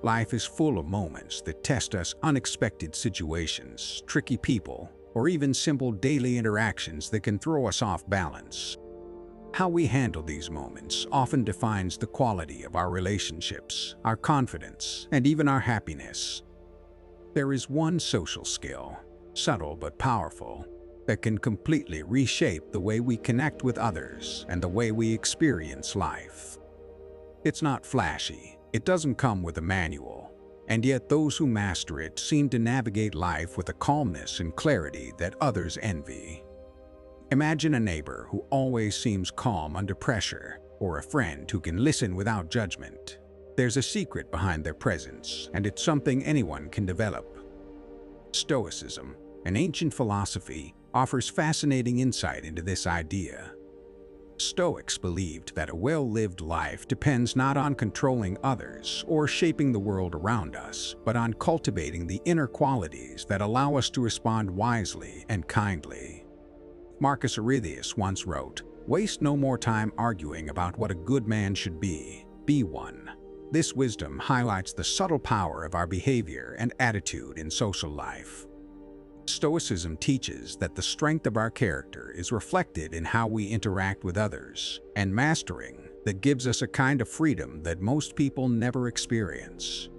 Life is full of moments that test us: unexpected situations, tricky people, or even simple daily interactions that can throw us off balance. How we handle these moments often defines the quality of our relationships, our confidence, and even our happiness. There is one social skill, subtle but powerful, that can completely reshape the way we connect with others and the way we experience life. It's not flashy, it doesn't come with a manual, and yet those who master it seem to navigate life with a calmness and clarity that others envy. Imagine a neighbor who always seems calm under pressure, or a friend who can listen without judgment. There's a secret behind their presence, and it's something anyone can develop. Stoicism, an ancient philosophy, offers fascinating insight into this idea. Stoics believed that a well-lived life depends not on controlling others or shaping the world around us, but on cultivating the inner qualities that allow us to respond wisely and kindly. Marcus Aurelius once wrote, "Waste no more time arguing about what a good man should be one." This wisdom highlights the subtle power of our behavior and attitude in social life. Stoicism teaches that the strength of our character is reflected in how we interact with others, and mastering that gives us a kind of freedom that most people never experience.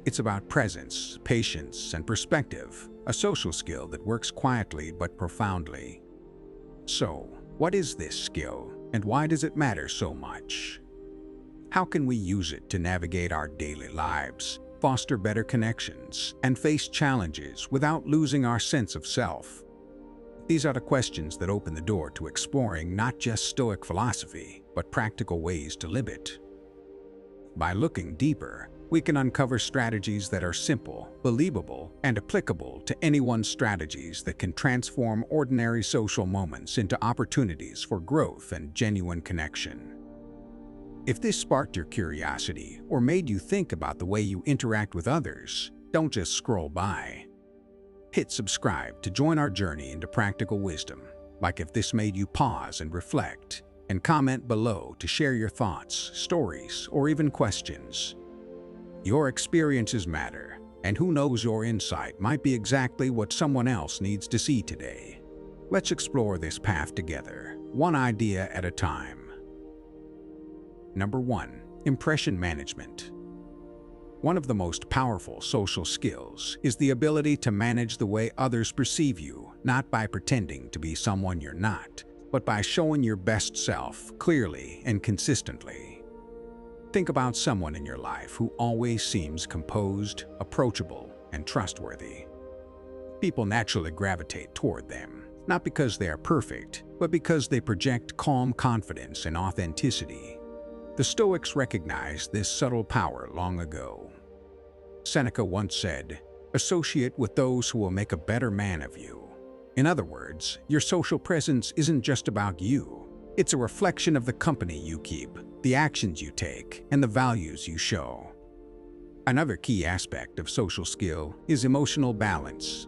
It's about presence, patience, and perspective, a social skill that works quietly but profoundly. So, what is this skill, and why does it matter so much? How can we use it to navigate our daily lives, foster better connections, and face challenges without losing our sense of self? These are the questions that open the door to exploring not just Stoic philosophy, but practical ways to live it. By looking deeper, we can uncover strategies that are simple, believable, and applicable to anyone's strategies that can transform ordinary social moments into opportunities for growth and genuine connection. If this sparked your curiosity or made you think about the way you interact with others, don't just scroll by. Hit subscribe to join our journey into practical wisdom. Like if this made you pause and reflect, and comment below to share your thoughts, stories, or even questions. Your experiences matter, and who knows, your insight might be exactly what someone else needs to see today. Let's explore this path together, one idea at a time. Number 1. Impression management. One of the most powerful social skills is the ability to manage the way others perceive you, not by pretending to be someone you're not, but by showing your best self clearly and consistently. Think about someone in your life who always seems composed, approachable, and trustworthy. People naturally gravitate toward them, not because they are perfect, but because they project calm confidence and authenticity. The Stoics recognized this subtle power long ago. Seneca once said, "Associate with those who will make a better man of you." In other words, your social presence isn't just about you. It's a reflection of the company you keep, the actions you take, and the values you show. Another key aspect of social skill is emotional balance.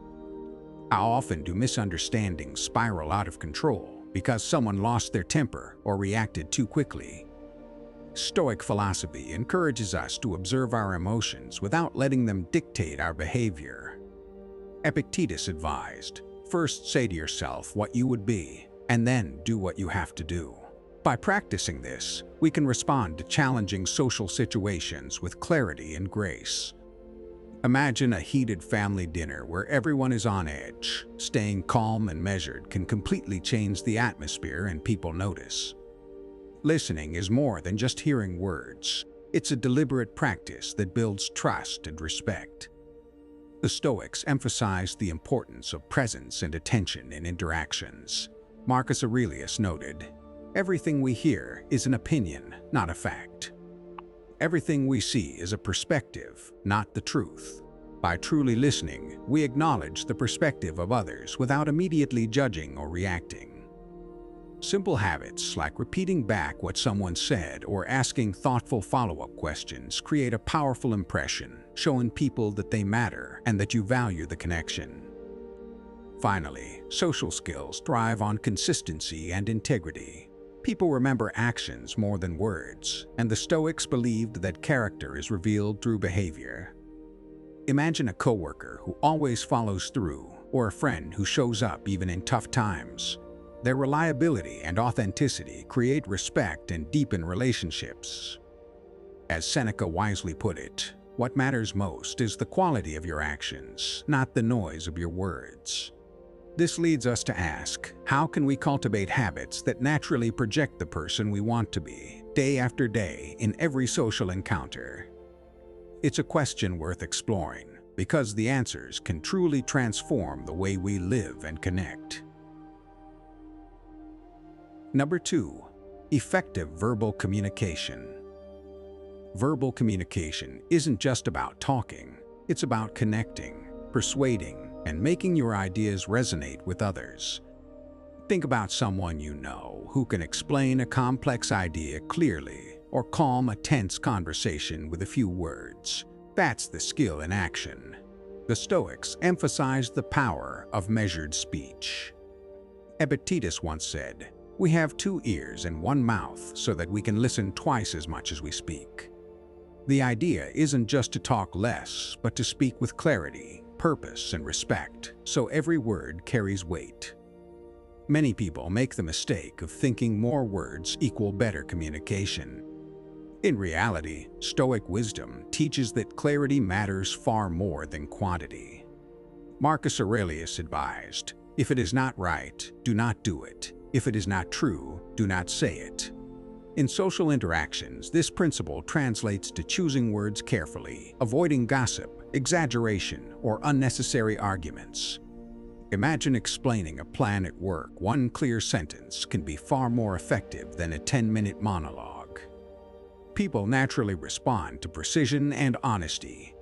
How often do misunderstandings spiral out of control because someone lost their temper or reacted too quickly? Stoic philosophy encourages us to observe our emotions without letting them dictate our behavior. Epictetus advised, "First say to yourself what you would be, and then do what you have to do." By practicing this, we can respond to challenging social situations with clarity and grace. Imagine a heated family dinner where everyone is on edge. Staying calm and measured can completely change the atmosphere and people notice. Listening is more than just hearing words. It's a deliberate practice that builds trust and respect. The Stoics emphasized the importance of presence and attention in interactions. Marcus Aurelius noted, "Everything we hear is an opinion, not a fact. Everything we see is a perspective, not the truth." By truly listening, we acknowledge the perspective of others without immediately judging or reacting. Simple habits like repeating back what someone said or asking thoughtful follow-up questions create a powerful impression, showing people that they matter and that you value the connection. Finally, social skills thrive on consistency and integrity. People remember actions more than words, and the Stoics believed that character is revealed through behavior. Imagine a coworker who always follows through, or a friend who shows up even in tough times. Their reliability and authenticity create respect and deepen relationships. As Seneca wisely put it, what matters most is the quality of your actions, not the noise of your words. This leads us to ask, how can we cultivate habits that naturally project the person we want to be, day after day, in every social encounter? It's a question worth exploring, because the answers can truly transform the way we live and connect. Number 2. Effective verbal communication. Verbal communication isn't just about talking, it's about connecting, persuading, and making your ideas resonate with others. Think about someone you know who can explain a complex idea clearly or calm a tense conversation with a few words. That's the skill in action. The Stoics emphasized the power of measured speech. Epictetus once said, "We have 2 ears and 1 mouth so that we can listen twice as much as we speak." The idea isn't just to talk less, but to speak with clarity, purpose, and respect, so every word carries weight. Many people make the mistake of thinking more words equal better communication. In reality, Stoic wisdom teaches that clarity matters far more than quantity. Marcus Aurelius advised, "If it is not right, do not do it. If it is not true, do not say it." In social interactions, this principle translates to choosing words carefully, avoiding gossip, exaggeration, or unnecessary arguments. Imagine explaining a plan at work. One clear sentence can be far more effective than a 10-minute monologue. People naturally respond to precision and honesty.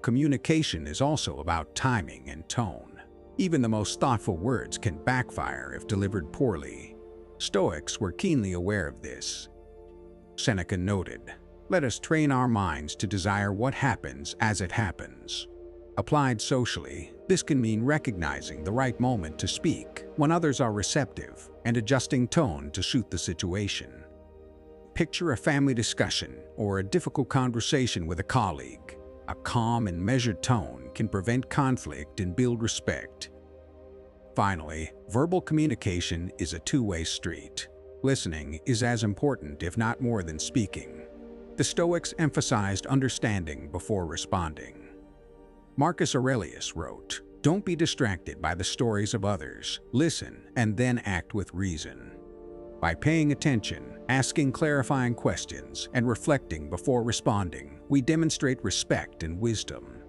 Communication is also about timing and tone. Even the most thoughtful words can backfire if delivered poorly. Stoics were keenly aware of this. Seneca noted, "Let us train our minds to desire what happens as it happens." Applied socially, this can mean recognizing the right moment to speak when others are receptive and adjusting tone to suit the situation. Picture a family discussion or a difficult conversation with a colleague. A calm and measured tone can prevent conflict and build respect. Finally, verbal communication is a two-way street. Listening is as important, if not more, than speaking. The Stoics emphasized understanding before responding. Marcus Aurelius wrote, "Don't be distracted by the stories of others. Listen and then act with reason." By paying attention, asking clarifying questions, and reflecting before responding, we demonstrate respect and wisdom.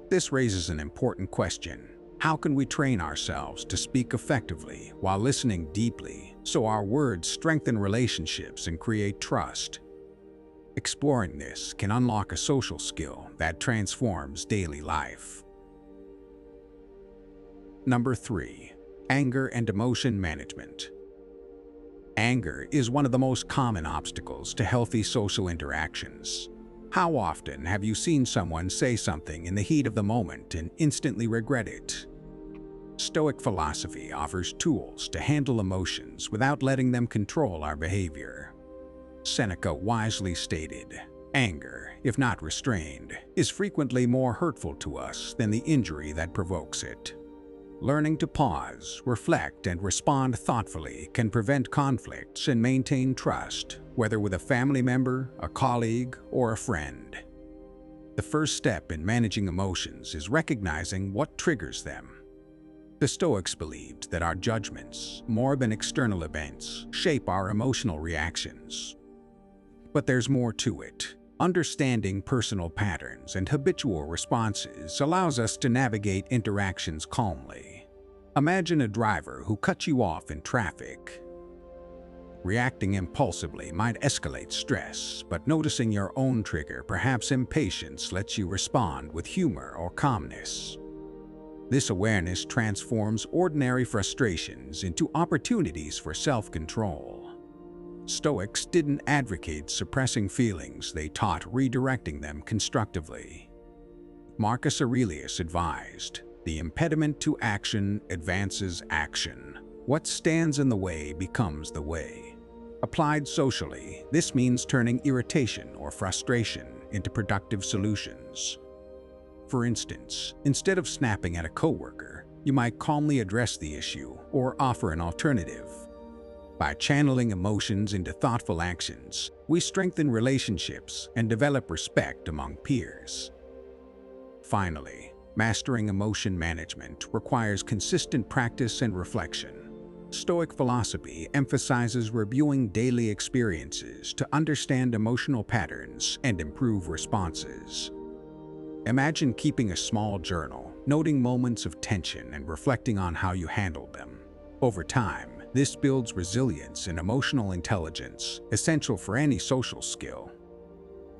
This raises an important question. How can we train ourselves to speak effectively while listening deeply so our words strengthen relationships and create trust? Exploring this can unlock a social skill that transforms daily life. Number 3. Anger and emotion management. Anger is one of the most common obstacles to healthy social interactions. How often have you seen someone say something in the heat of the moment and instantly regret it? Stoic philosophy offers tools to handle emotions without letting them control our behavior. Seneca wisely stated, "Anger, if not restrained, is frequently more hurtful to us than the injury that provokes it." Learning to pause, reflect, and respond thoughtfully can prevent conflicts and maintain trust, whether with a family member, a colleague, or a friend. The first step in managing emotions is recognizing what triggers them. The Stoics believed that our judgments, more than external events, shape our emotional reactions. But there's more to it. Understanding personal patterns and habitual responses allows us to navigate interactions calmly. Imagine a driver who cuts you off in traffic. Reacting impulsively might escalate stress, but noticing your own trigger, perhaps impatience, lets you respond with humor or calmness. This awareness transforms ordinary frustrations into opportunities for self-control. Stoics didn't advocate suppressing feelings, they taught redirecting them constructively. Marcus Aurelius advised, "The impediment to action advances action." What stands in the way becomes the way. Applied socially, this means turning irritation or frustration into productive solutions. For instance, instead of snapping at a coworker, you might calmly address the issue or offer an alternative. By channeling emotions into thoughtful actions, we strengthen relationships and develop respect among peers. Finally, mastering emotion management requires consistent practice and reflection. Stoic philosophy emphasizes reviewing daily experiences to understand emotional patterns and improve responses. Imagine keeping a small journal, noting moments of tension and reflecting on how you handled them. Over time, this builds resilience and emotional intelligence, essential for any social skill.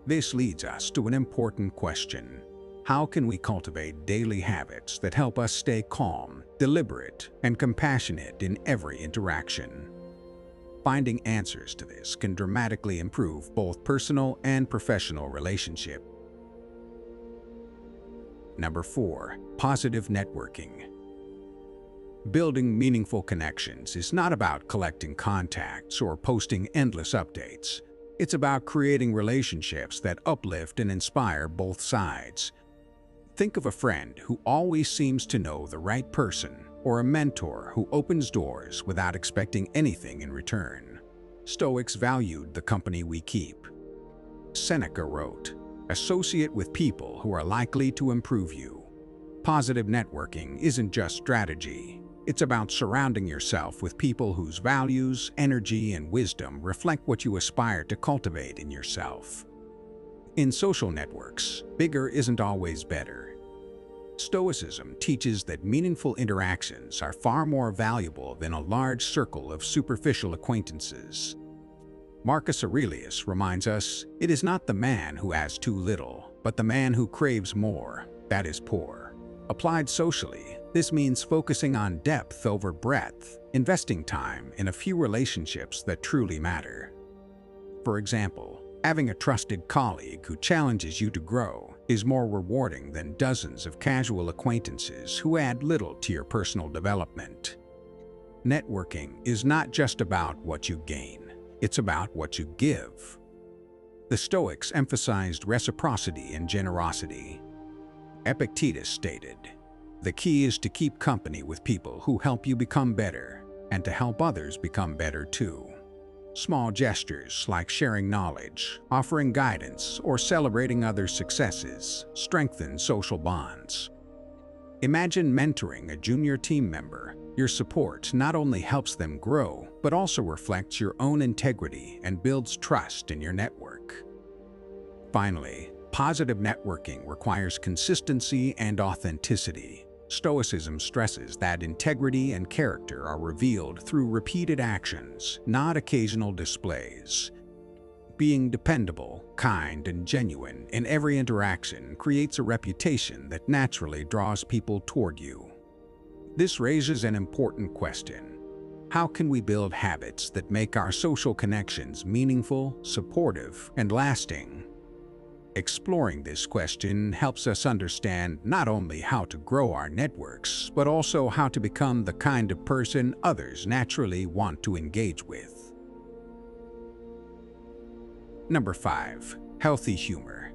This leads us to an important question. How can we cultivate daily habits that help us stay calm, deliberate, and compassionate in every interaction? Finding answers to this can dramatically improve both personal and professional relationships. Number 4. Positive networking. Building meaningful connections is not about collecting contacts or posting endless updates. It's about creating relationships that uplift and inspire both sides. Think of a friend who always seems to know the right person, or a mentor who opens doors without expecting anything in return. Stoics valued the company we keep. Seneca wrote, "Associate with people who are likely to improve you." Positive networking isn't just strategy. It's about surrounding yourself with people whose values, energy, and wisdom reflect what you aspire to cultivate in yourself. In social networks, bigger isn't always better. Stoicism teaches that meaningful interactions are far more valuable than a large circle of superficial acquaintances. Marcus Aurelius reminds us, "It is not the man who has too little, but the man who craves more, that is poor." Applied socially, this means focusing on depth over breadth, investing time in a few relationships that truly matter. For example, having a trusted colleague who challenges you to grow is more rewarding than dozens of casual acquaintances who add little to your personal development. Networking is not just about what you gain, it's about what you give. The Stoics emphasized reciprocity and generosity. Epictetus stated, "The key is to keep company with people who help you become better, and to help others become better too." Small gestures like sharing knowledge, offering guidance, or celebrating others' successes strengthen social bonds. Imagine mentoring a junior team member. Your support not only helps them grow, but also reflects your own integrity and builds trust in your network. Finally, positive networking requires consistency and authenticity. Stoicism stresses that integrity and character are revealed through repeated actions, not occasional displays. Being dependable, kind, and genuine in every interaction creates a reputation that naturally draws people toward you. This raises an important question. How can we build habits that make our social connections meaningful, supportive, and lasting? Exploring this question helps us understand not only how to grow our networks, but also how to become the kind of person others naturally want to engage with. Number 5. Healthy humor.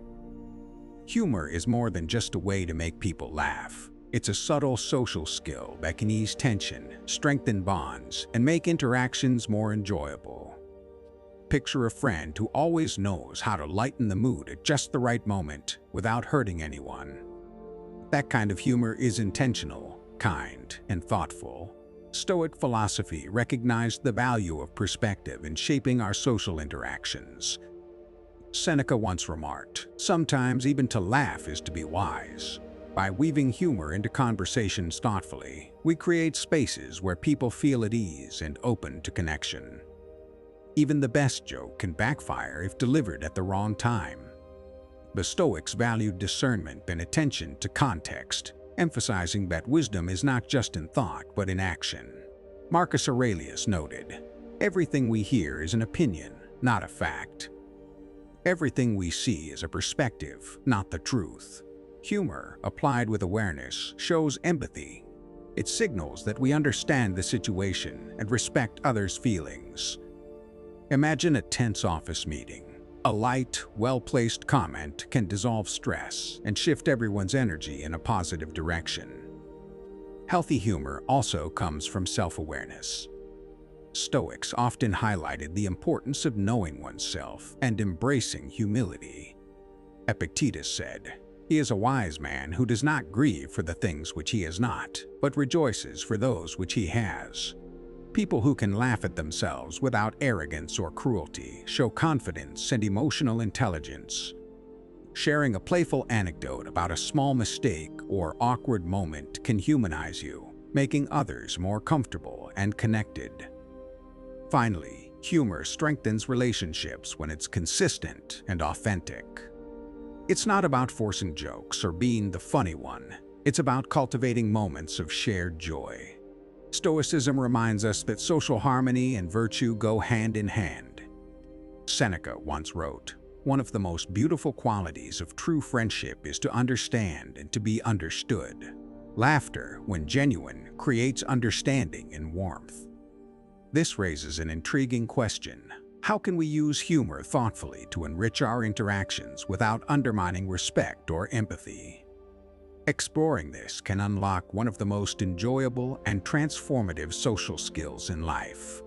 Humor is more than just a way to make people laugh. It's a subtle social skill that can ease tension, strengthen bonds, and make interactions more enjoyable. Picture a friend who always knows how to lighten the mood at just the right moment without hurting anyone. That kind of humor is intentional, kind, and thoughtful. Stoic philosophy recognized the value of perspective in shaping our social interactions. Seneca once remarked, "Sometimes even to laugh is to be wise." By weaving humor into conversations thoughtfully, we create spaces where people feel at ease and open to connection. Even the best joke can backfire if delivered at the wrong time. The Stoics valued discernment and attention to context, emphasizing that wisdom is not just in thought but in action. Marcus Aurelius noted, "Everything we hear is an opinion, not a fact. Everything we see is a perspective, not the truth." Humor, applied with awareness, shows empathy. It signals that we understand the situation and respect others' feelings. Imagine a tense office meeting. A light, well-placed comment can dissolve stress and shift everyone's energy in a positive direction. Healthy humor also comes from self-awareness. Stoics often highlighted the importance of knowing oneself and embracing humility. Epictetus said, "He is a wise man who does not grieve for the things which he has not, but rejoices for those which he has." People who can laugh at themselves without arrogance or cruelty show confidence and emotional intelligence. Sharing a playful anecdote about a small mistake or awkward moment can humanize you, making others more comfortable and connected. Finally, humor strengthens relationships when it's consistent and authentic. It's not about forcing jokes or being the funny one. It's about cultivating moments of shared joy. Stoicism reminds us that social harmony and virtue go hand in hand. Seneca once wrote, "One of the most beautiful qualities of true friendship is to understand and to be understood." Laughter, when genuine, creates understanding and warmth. This raises an intriguing question. How can we use humor thoughtfully to enrich our interactions without undermining respect or empathy? Exploring this can unlock one of the most enjoyable and transformative social skills in life.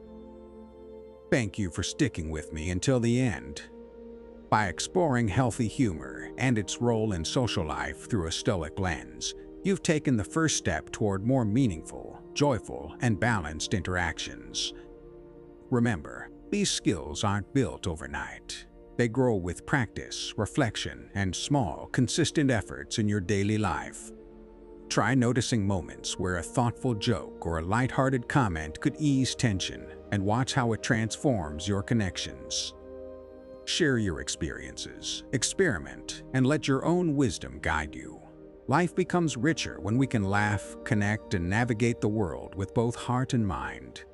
Thank you for sticking with me until the end. By exploring healthy humor and its role in social life through a Stoic lens, you've taken the first step toward more meaningful, joyful, and balanced interactions. Remember, these skills aren't built overnight. They grow with practice, reflection, and small, consistent efforts in your daily life. Try noticing moments where a thoughtful joke or a lighthearted comment could ease tension, and watch how it transforms your connections. Share your experiences, experiment, and let your own wisdom guide you. Life becomes richer when we can laugh, connect, and navigate the world with both heart and mind.